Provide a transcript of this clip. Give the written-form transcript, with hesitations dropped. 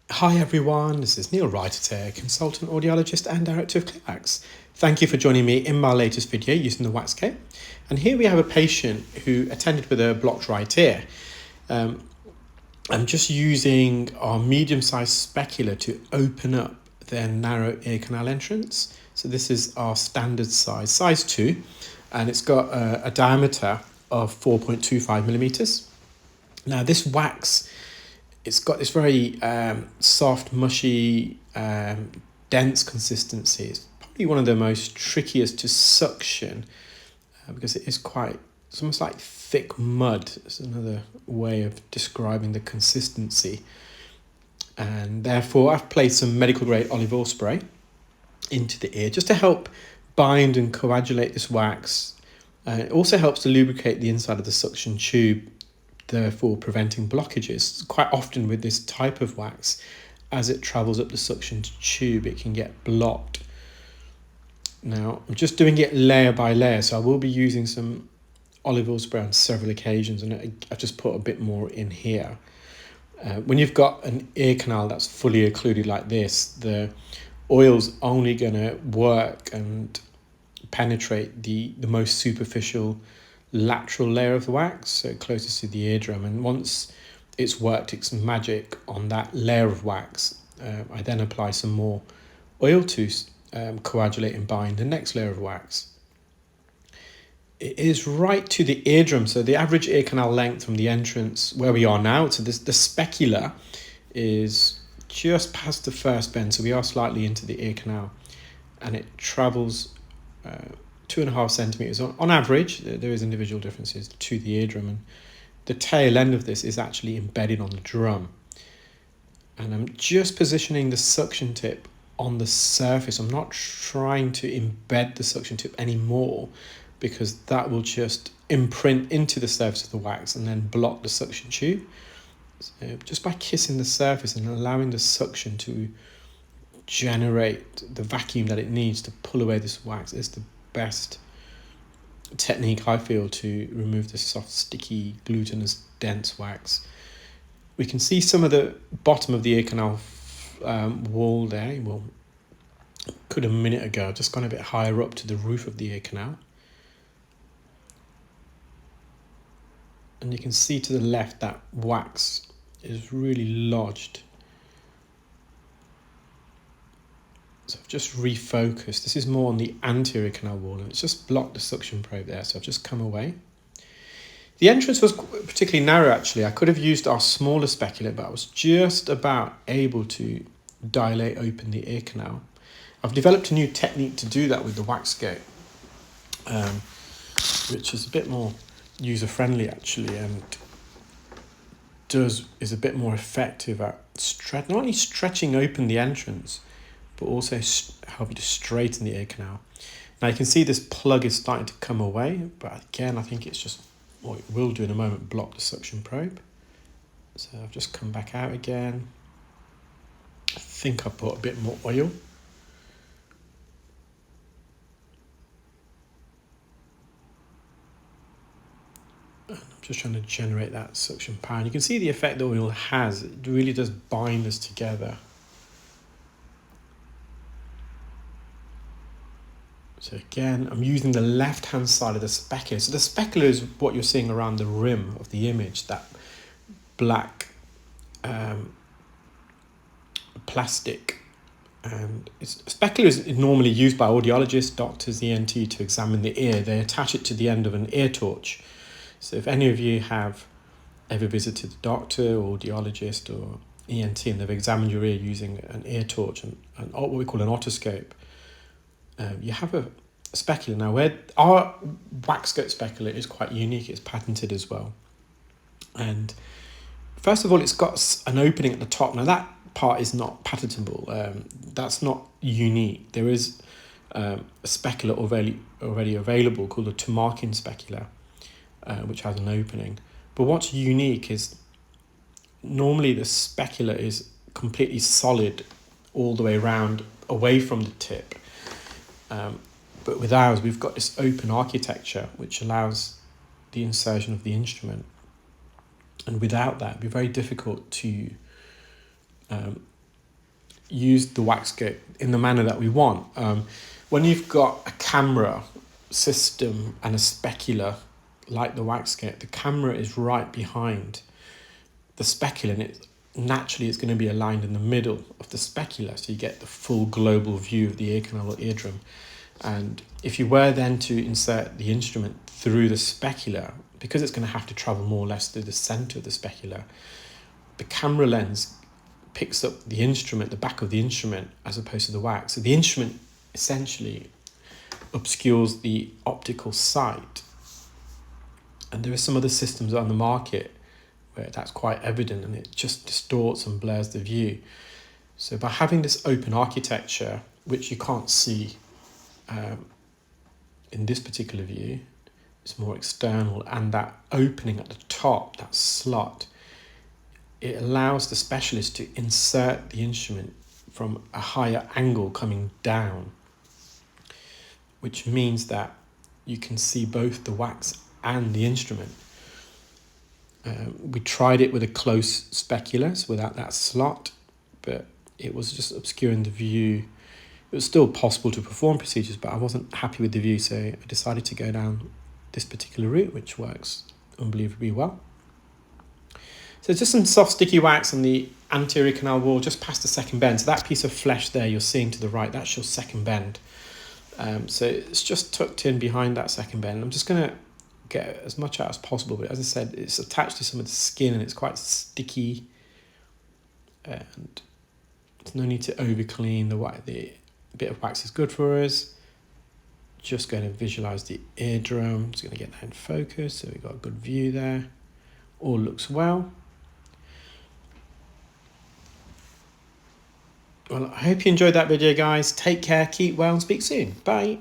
Hi everyone, this is Neil Wright, consultant audiologist and director of ClearWax. Thank you for joining me in my latest video using the WAXscope. And here we have a patient who attended with a blocked right ear. I'm just using our medium-sized specular to open up their narrow ear canal entrance. So this is our standard size 2, and it's got a diameter of 4.25 millimeters. Now this wax, it's got this very soft, mushy, dense consistency. It's probably one of the most trickiest to suction because it's almost like thick mud. It's another way of describing the consistency. And therefore, I've placed some medical grade olive oil spray into the ear just to help bind and coagulate this wax. It also helps to lubricate the inside of the suction tube, therefore preventing blockages. Quite often with this type of wax, as it travels up the suction tube, it can get blocked. Now, I'm just doing it layer by layer, so I will be using some olive oil spray on several occasions, and I've just put a bit more in here. When you've got an ear canal that's fully occluded like this, the oil's only going to work and penetrate the most superficial lateral layer of the wax, so closest to the eardrum, and once it's worked its magic on that layer of wax, I then apply some more oil to coagulate and bind the next layer of wax. It is right to the eardrum, so the average ear canal length from the entrance where we are now, so the specular is just past the first bend, so we are slightly into the ear canal, and it travels 2.5 centimeters on average. There is individual differences to the eardrum, and the tail end of this is actually embedded on the drum. And I'm just positioning the suction tip on the surface. I'm not trying to embed the suction tip anymore, because that will just imprint into the surface of the wax and then block the suction tube. So just by kissing the surface and allowing the suction to generate the vacuum that it needs to pull away this wax is the best technique, I feel, to remove this soft, sticky, glutinous, dense wax. We can see some of the bottom of the ear canal wall there. Well, could a minute ago, just gone a bit higher up to the roof of the ear canal. And you can see to the left that wax is really lodged. So I've just refocused. This is more on the anterior canal wall, and it's just blocked the suction probe there. So I've just come away. The entrance was particularly narrow, actually. I could have used our smaller speculum, but I was just about able to dilate open the ear canal. I've developed a new technique to do that with the WAXscope, which is a bit more user-friendly, actually, and is a bit more effective at not only stretching open the entrance, but also help you to straighten the ear canal. Now you can see this plug is starting to come away, but again, I think it's just what it will do in a moment, block the suction probe. So I've just come back out again. I think I put a bit more oil. And I'm just trying to generate that suction power. And you can see the effect the oil has. It really does bind this together. So again, I'm using the left-hand side of the specular. So the specular is what you're seeing around the rim of the image, that black plastic. And specular is normally used by audiologists, doctors, ENT to examine the ear. They attach it to the end of an ear torch. So if any of you have ever visited a doctor or audiologist or ENT and they've examined your ear using an ear torch and what we call an otoscope, you have a specular. Now, where our WAXscope specular is quite unique, it's patented as well. And first of all, it's got an opening at the top. Now, that part is not patentable. That's not unique. There is a specular already available called a Tumarkin specular, which has an opening. But what's unique is normally the specular is completely solid all the way around, away from the tip. But with ours, we've got this open architecture which allows the insertion of the instrument. And without that, it'd be very difficult to use the WAXscope in the manner that we want. When you've got a camera system and a specular like the WAXscope, the camera is right behind the specular, and naturally it's going to be aligned in the middle of the specular, so you get the full global view of the ear canal or eardrum. And if you were then to insert the instrument through the specular, because it's going to have to travel more or less through the center of the specular, the camera lens picks up the instrument, the back of the instrument, as opposed to the wax. So the instrument essentially obscures the optical sight. And there are some other systems on the market where that's quite evident, and it just distorts and blurs the view. So by having this open architecture, which you can't see in this particular view, it's more external, and that opening at the top, that slot, it allows the specialist to insert the instrument from a higher angle coming down, which means that you can see both the wax and the instrument. We tried it with a close speculus without that slot, but it was just obscuring the view. It was still possible to perform procedures, but I wasn't happy with the view, so I decided to go down this particular route, which works unbelievably well. So just some soft sticky wax on the anterior canal wall just past the second bend. So that piece of flesh there you're seeing to the right, that's your second bend. So it's just tucked in behind that second bend. I'm just going to get as much out as possible, but as I said, it's attached to some of the skin and it's quite sticky, and there's no need to over clean. The bit of wax is good for us. Just going to visualize the eardrum. Just going to get that in focus so we've got a good view there. All looks well. Well, I hope you enjoyed that video, guys. Take care, keep well, and speak soon. Bye.